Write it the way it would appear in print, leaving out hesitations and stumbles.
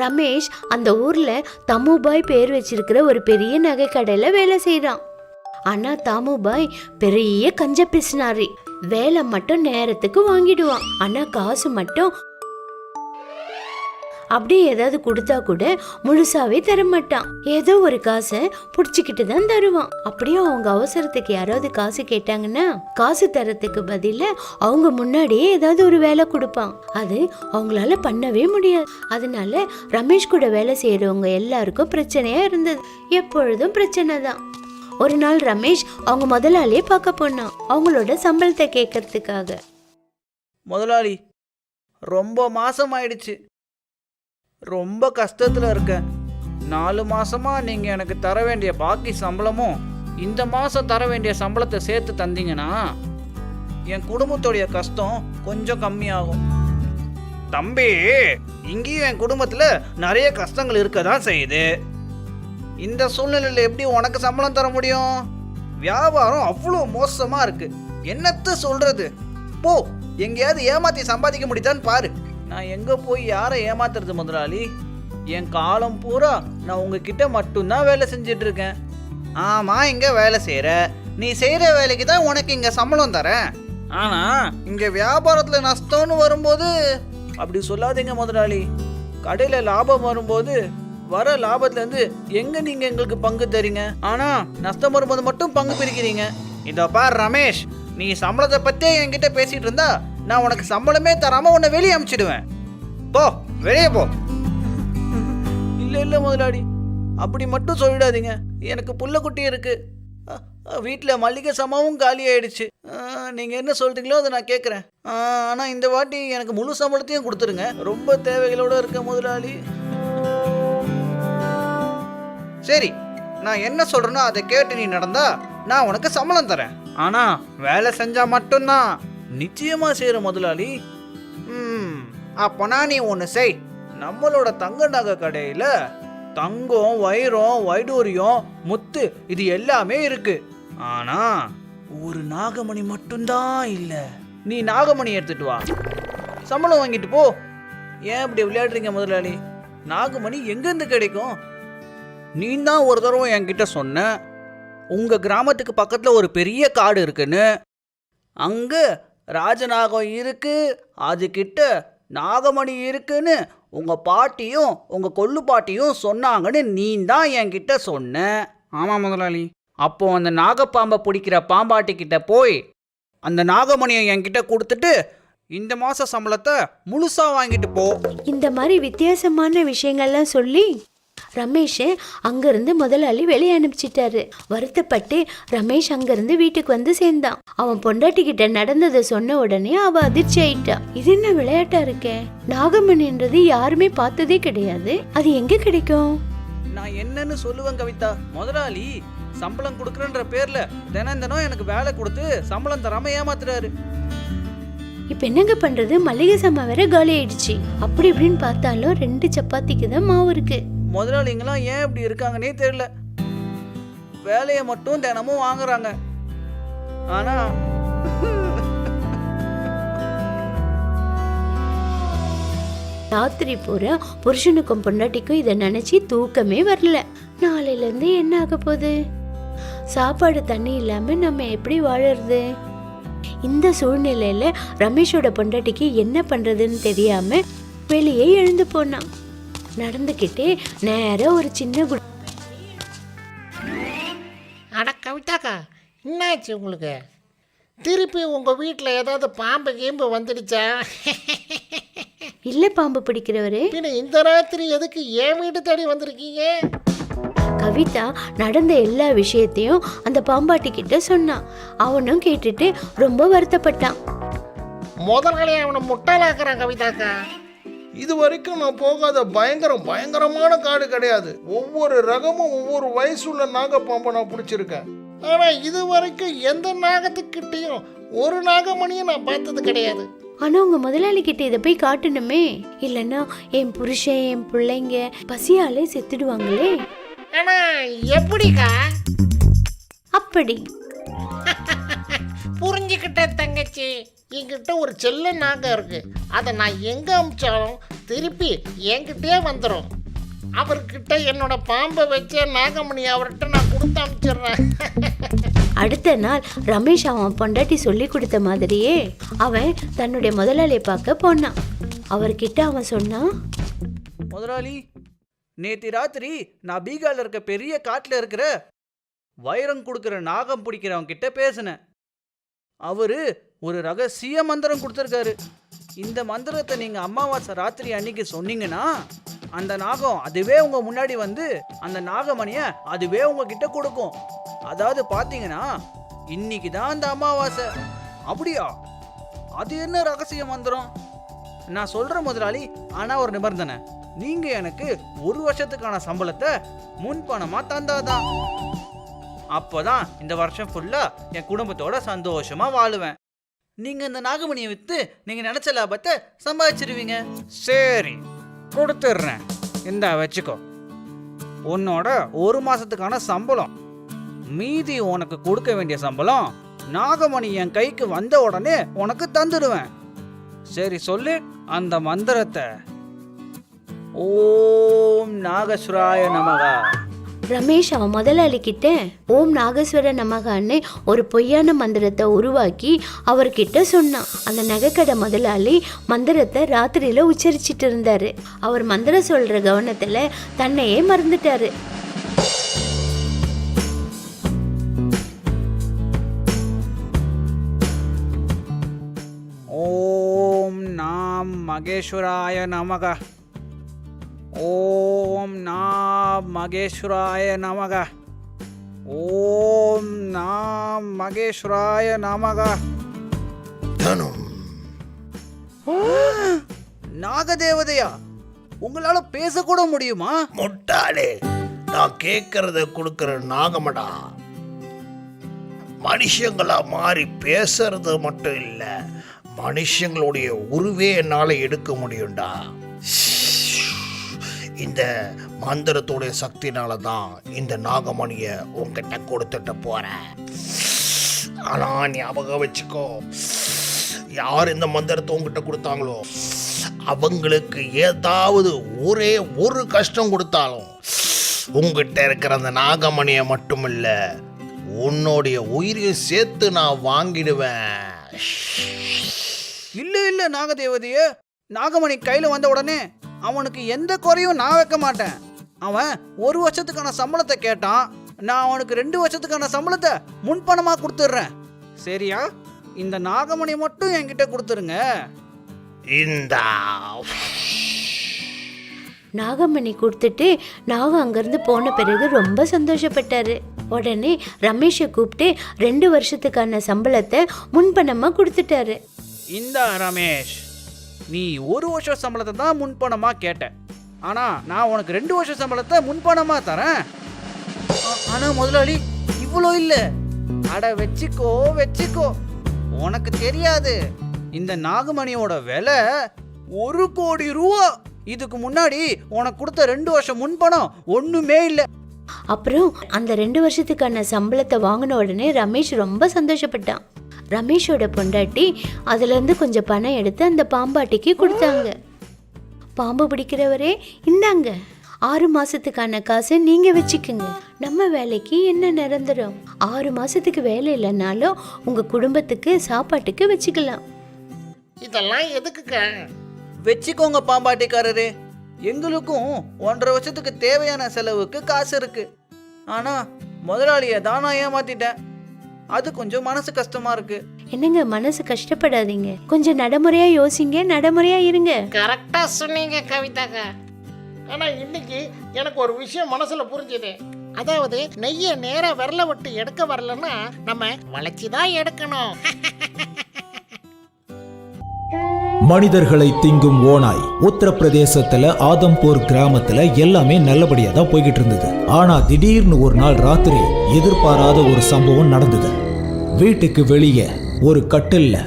ரமேஷ் அந்த ஊர்ல தமுபாய் பேர் வச்சிருக்கிற ஒரு பெரிய நகை கடையில வேலை செய்யறான். ஆனா தாமுபாய் பெரிய கஞ்ச பிசினாரி. வேலை மட்டும் நேரத்துக்கு வாங்கிடுவான், ஆனா காசு மட்டும் அப்படியே ஏதாவது கொடுத்தா கூட முழுசாவே தரமாட்டான். ஏதோ ஒரு காசை புடிச்சுக்கிட்டு தான் தருவான். அப்படியே அவங்க அவசரத்துக்கு யாராவது காசு கேட்டாங்கன்னா காசு தரத்துக்கு பதில அவங்க முன்னாடியே ஏதாவது ஒரு வேலை கொடுப்பான். அது அவங்களால பண்ணவே முடியாது. அதனால ரமேஷ் கூட வேலை செய்யறவங்க எல்லாருக்கும் பிரச்சனையா இருந்தது. எப்பொழுதும் பிரச்சனை தான். ஒரு நாள் ரமேஷ் அவங்க முதலாளியே பார்க்க போனான், அவங்களோட சம்பளத்தை கேட்கறதுக்காக. முதலாளி, ரொம்ப மாசம் ஆயிடுச்சு, ரொம்ப கஷ்டத்தில் இருக்கேன். 4 மாசமா நீங்கள் எனக்கு தர வேண்டிய பாக்கி சம்பளமும் இந்த மாதம் தர வேண்டிய சம்பளத்தை சேர்த்து தந்தீங்கன்னா என் குடும்பத்துடைய கஷ்டம் கொஞ்சம் கம்மியாகும். தம்பி, இங்கேயும் என் குடும்பத்தில் நிறைய கஷ்டங்கள் இருக்க தான் செய்யுது. இந்த சூழ்நிலையில் எப்படி உனக்கு சம்பளம் தர முடியும்? வியாபாரம் அவ்வளோ மோசமாக இருக்கு. என்னத்த சொல்றது? போ, எங்கேயாவது ஏமாற்றி சம்பாதிக்க முடியுதான்னு பாரு. நான் எங்கே போய் யாரை ஏமாத்துறது முதலாளி? என் காலம் பூரா நான் உங்ககிட்ட மட்டும்தான் வேலை செஞ்சிட்டு இருக்கேன். ஆமாம், இங்கே வேலை செய்கிற, நீ செய்கிற வேலைக்கு தான் உனக்கு இங்கே சம்பளம் தரேன். ஆனால் இங்கே வியாபாரத்தில் நஷ்டம்னு வரும்போது அப்படி சொல்லாதீங்க முதலாளி. கடையில் லாபம் வரும்போது வர லாபத்துலேருந்து எங்கே நீங்கள் எங்களுக்கு பங்கு தரீங்க, ஆனால் நஷ்டம் வரும்போது மட்டும் பங்கு பிரிக்கிறீங்க. இதோ பார் ரமேஷ், நீ சம்பளத்தை பற்றியே என்கிட்ட பேசிகிட்டு இருந்தா நான் உனக்கு சம்பளமே தராமல் உன்னை வெளியே அனுப்பிச்சிடுவேன். போ, வெளியே போ. இல்லை முதலாளி, அப்படி மட்டும் சொல்லிடாதீங்க. எனக்கு புள்ள குட்டி இருக்கு, வீட்டில் மல்லிகை சமாவும் காலி ஆயிடுச்சு. நீங்கள் என்ன சொல்கிறீங்களோ அதை நான் கேட்குறேன். ஆனால் இந்த வாட்டி எனக்கு முழு சம்பளத்தையும் கொடுத்துருங்க. ரொம்ப தேவைகளோடு இருக்க முதலாளி. சரி, நான் என்ன சொல்கிறேனோ அதை கேட்டு நீ நடந்தா நான் உனக்கு சம்பளம் தரேன். ஆனால் வேலை செஞ்சால் மட்டும்தான். நிச்சயமா செய்கிற முதலாளி. அப்போனா நீ ஒன்று செய். நம்மளோட தங்க நகை கடையில் தங்கம், வைரம், வைடூரியம், முத்து இது எல்லாமே இருக்கு. ஆனா ஒரு நாகமணி மட்டும்தான் இல்லை. நீ நாகமணி எடுத்துட்டு வா, சம்பளம் வாங்கிட்டு போ. ஏன் இப்படி விளையாடுறீங்க முதலாளி? நாகமணி எங்கேருந்து கிடைக்கும்? நீ தான் ஒரு தடவை என்கிட்ட சொன்ன உங்க கிராமத்துக்கு பக்கத்தில் ஒரு பெரிய காடு இருக்குன்னு. அங்கே ராஜநாகம் இருக்கு, அதுகிட்ட நாகமணி இருக்குன்னு உங்க பாட்டியும் உங்க கொள்ளு பாட்டியும் சொன்னாங்கன்னு நீ தான் என்கிட்ட சொன்ன. ஆமாம் முதலாளி. அப்போ அந்த நாகப்பாம்பை பிடிக்கிற பாம்பாட்டி கிட்ட போய் அந்த நாகமணியை என்கிட்ட கொடுத்துட்டு இந்த மாச சம்பளத்தை முழுசா வாங்கிட்டு போ. இந்த மாதிரி வித்தியாசமான விஷயங்கள்லாம் சொல்லி ரமேஷ் அங்கிருந்து முதலாளி வெளியே அனுப்பிச்சிட்டாரு. வருத்தப்பட்டு ரமேஷ் அங்கிருந்து வீட்டுக்கு வந்து சேர்ந்தான். அவன் பொண்டாட்டி கிட்ட நடந்ததை சொன்ன உடனே அவ அதிர்ச்சி ஆயிட்டா. இது என்ன விளையாட்டா இருக்கே? நாகமணின்றது யாருமே பார்த்ததே கிடையாது, அது எங்க கிடைக்கும்? நான் என்னன்னு சொல்லுவேன் கவிதா. முதலாளி சம்பளம் கொடுக்குறன்ற பேர்ல தினம் எனக்கு வேலை கொடுத்து சம்பளம் தராம ஏமாத்துறாரு. இப்ப என்னங்க பண்றது? மளிகை சாமான் வேற காலி ஆயிடுச்சு. அப்படி இப்படின்னு பார்த்தாலும் 2 சப்பாத்திக்கு தான் மாவு இருக்கு. முதலாளிங்களாம் ஏன் இப்படி இருக்காங்கன்னே தெரியல. வேலையை மட்டும் தினமும் வாங்குறாங்க, ஆனா ராத்திரி பூரா புருஷனுக்கும் பொண்டாட்டிக்கும் இதை நினைச்சு தூக்கமே வரல. நாளையில இருந்து என்ன ஆக போகுது? சாப்பாடு தண்ணி இல்லாம நம்ம எப்படி வாழறது? இந்த சூழ்நிலையில ரமேஷோட பொண்டாட்டிக்கு என்ன பண்றதுன்னு தெரியாம வெளியே எழுந்து போனான். நடந்துக்கிட்டே நேரா ஒரு சின்ன அட கவிதாக்கா, என்னாச்சு உங்களுக்கு? திருப்பி உங்கள் வீட்டில் ஏதாவது பாம்பு கீம்பு வந்துடுச்சா? இல்லை பாம்பு பிடிக்கிறவரு. பின்ன இந்த ராத்திரி எதுக்கு என் வீட்டு தேடி வந்திருக்கீங்க? கவிதா நடந்த எல்லா விஷயத்தையும் அந்த பாம்பாட்டி கிட்ட சொன்னான். அவனும் கேட்டுட்டு ரொம்ப வருத்தப்பட்டான். முதல்களே அவனை முட்டாளாக்குறான் கவிதாக்கா. இது வரைக்கும் நான் போகாத பயங்கரமான காடு கிடையாது. ஒவ்வொரு ரகமும் ஒவ்வொரு வயசுள்ள நாகப்பாம்பை நான் பிடிச்சிருக்கேன். ஆனால் இது வரைக்கும் எந்த நாகத்துக்கிட்டையும் ஒரு நாகமணியும் நான் பார்த்தது கிடையாது. ஆனா உங்க முதலாளி கிட்ட இதை போய் காட்டணுமே, இல்லைன்னா என் புருஷன் என் பிள்ளைங்க பசியாலே செத்துடுவாங்களே. ஆனா எப்படிக்கா? அப்படி புரிஞ்சு புரிஞ்சுக்கிட்டேன் தங்கச்சி. என்கிட்ட ஒரு செல்ல நாகம் இருக்கு. அதை நான் எங்க அமிச்சாலும் திருப்பி என்கிட்டயே வந்துடும். அவர்கிட்ட என்னோட பாம்பை வச்ச நாகமணி அவர்கிட்ட நான் கொடுத்து அமிச்சிடுறேன். அடுத்த நாள் ரமேஷ் அவன் பொண்டாட்டி சொல்லி கொடுத்த மாதிரியே அவன் தன்னுடைய முதலாளியை பார்க்க போனான். அவர்கிட்ட அவன் சொன்னான், முதலாளி, நேற்று ராத்திரி நான் பீகாரில் இருக்க பெரிய காட்டில் இருக்கிற வைரம் கொடுக்குற நாகம் பிடிக்கிறவங்க கிட்ட பேசினேன். அவரு ஒரு ரகசிய மந்திரம் கொடுத்துருக்காரு. இந்த மந்திரத்தை நீங்கள் அமாவாசை ராத்திரி அன்னைக்கு சொன்னீங்கன்னா அந்த நாகம் அதுவே உங்கள் முன்னாடி வந்து அந்த நாகமணியை அதுவே உங்ககிட்ட கொடுக்கும். அதாவது பார்த்தீங்கன்னா இன்னைக்கு தான் அந்த அமாவாசை. அப்படியா? அது என்ன ரகசிய மந்திரம்? நான் சொல்கிறேன் முதலாளி, ஆனால் ஒரு நிபந்தனை. நீங்கள் எனக்கு 1 வருஷத்துக்கான சம்பளத்தை முன்பணமாக தந்தாதான். அப்போதான் இந்த வருஷம் ஃபுல்லாக என் குடும்பத்தோட சந்தோஷமாக வாழுவேன். நீங்கள் இந்த நாகமணியை விற்று நீங்கள் நினச்ச லாபத்தை சம்பாதிச்சிருவீங்க. சரி, கொடுத்துட்றேன். இந்தா வச்சுக்கோ. உன்னோட 1 மாதத்துக்கான சம்பளம். மீதி உனக்கு கொடுக்க வேண்டிய சம்பளம் நாகமணி என் கைக்கு வந்த உடனே உனக்கு தந்துடுவேன். சரி, சொல்லு அந்த மந்திரத்தை. ஓம் நாகசுராய நமகா. ரமேஷ் அவன் முதலாளி கிட்ட ஓம் நாகேஸ்வர நமகான்னு ஒரு பொய்யான மந்திரத்தை உருவாக்கி அவர்கிட்ட சொன்னான். அந்த நகைக்கடை முதலாளி மந்திரத்தை ராத்திரியில உச்சரிச்சிட்டு இருந்தாரு. அவர் மந்திரம் சொல்ற கவனத்துல தன்னையே மறந்துட்டாரு. ஓம் நாம் மகேஸ்வராய நமகா. ஓம் நாம் மகேஸ்வராய நமகா. ஓம் நாம் மகேஸ்வராய நமகா. நாகதேவதையா, உங்களால பேசக்கூட முடியுமா? முட்டாளே, நான் கேட்கறத கொடுக்கற நாகமடா. மனுஷங்களா மாறி பேசுறது மட்டும் இல்ல, மனுஷங்களுடைய உருவே என்னால எடுக்க முடியும்டா. இந்த மந்திரத்தோடைய சக்தினால தான் இந்த நாகமணிய உங்ககிட்ட கொடுத்துட்டு போறேன். ஆனா ஞாபகம் வச்சுக்கோ, யார் இந்த மந்திரத்தை உங்ககிட்ட கொடுத்தாங்களோ அவங்களுக்கு ஏதாவது ஒரே ஒரு கஷ்டம் கொடுத்தாலும் உங்ககிட்ட இருக்கிற அந்த நாகமணியை மட்டும் இல்ல, உன்னுடைய உயிரையும் சேர்த்து நான் வாங்கிடுவேன். இல்ல இல்ல நாகதேவதையே, நாகமணி கையில வந்த உடனே அவனுக்கு எந்த குறையும் நான் வைக்க மாட்டேன். அவன் 1 வருஷத்துக்கான சம்பளத்தை கேட்டான். நான் அவனுக்கு 2 வருஷத்துக்கான சம்பளத்தை முன்பணமாக கொடுத்துட்றேன். சரியா? இந்த நாகமணி மட்டும் என்கிட்ட கொடுத்துருங்க. இந்த நாகமணி கொடுத்துட்டு நாகம் அங்கிருந்து போன பிறகு ரொம்ப சந்தோஷப்பட்டாரு. உடனே ரமேஷை கூப்பிட்டு 2 வருஷத்துக்கான சம்பளத்தை முன்பணமா கொடுத்துட்டாரு. இந்த ரமேஷ், நீ 1 வருஷம் சம்பளத்தை தான் முன்பணமாக கேட்ட. ஆனால் நான் உனக்கு 2 வருஷம் சம்பளத்தை முன்பணமாக தரேன். ஆனால் முதலாளி, இவ்வளோ இல்லை. அட வச்சுக்கோ வச்சுக்கோ, உனக்கு தெரியாது. இந்த நாகமணியோட விலை 1 கோடி ரூபா. இதுக்கு முன்னாடி உனக்கு கொடுத்த 2 வருஷம் முன்பணம் ஒன்றுமே இல்லை. அப்புறம் அந்த 2 வருஷத்துக்கான சம்பளத்தை வாங்கின உடனே ரமேஷ் ரொம்ப சந்தோஷப்பட்டான். ரமேஷோட பொண்டாட்டி அதுலேருந்து கொஞ்சம் பணம் எடுத்து அந்த பாம்பாட்டிக்கு கொடுத்தாங்க. பாம்பு பிடிக்கிறவரே, இந்தாங்க 6 மாசத்துக்கான காசை நீங்க வச்சுக்குங்க. நம்ம வேலைக்கு என்ன நிரந்தரம்? 6 மாசத்துக்கு வேலை இல்லைனாலும் உங்க குடும்பத்துக்கு சாப்பாட்டுக்கு வச்சுக்கலாம். இதெல்லாம் எதுக்குங்க? வச்சுக்கோங்க பாம்பாட்டிக்காரரே, எங்களுக்கும் 1.5 வருஷத்துக்கு தேவையான செலவுக்கு காசு இருக்கு. ஆனா முதலாளியை தான் நான் ஏமாத்திட்டேன். அது கொஞ்சம் மனசு கஷ்டமா இருக்கு. என்னங்க, மனசு கஷ்டப்படாதீங்க. கொஞ்சம் நடைமுறையா யோசிங்க, நடைமுறையா இருங்க. கரெக்டா சொன்னீங்க கவிதாக்கா. ஆனா இன்னைக்கு எனக்கு ஒரு விஷயம் மனசுல புரிஞ்சுது. அதாவது நெய்ய நேரா விரல விட்டு எடுக்க வரலன்னா நம்ம வளைச்சுதான் எடுக்கணும். மனிதர்களை திங்கும் ஓநாய். உத்தரப்பிரதேசத்துல ஆதம்பூர் கிராமத்துல எல்லாமே நல்லபடியா தான் போய்கிட்டு இருந்தது. ஆனா திடீர்னு ஒரு நாள் ராத்திரி எதிர்பாராத ஒரு சம்பவம் நடந்தது. வீட்டுக்கு வெளியே ஒரு கட்டில்ல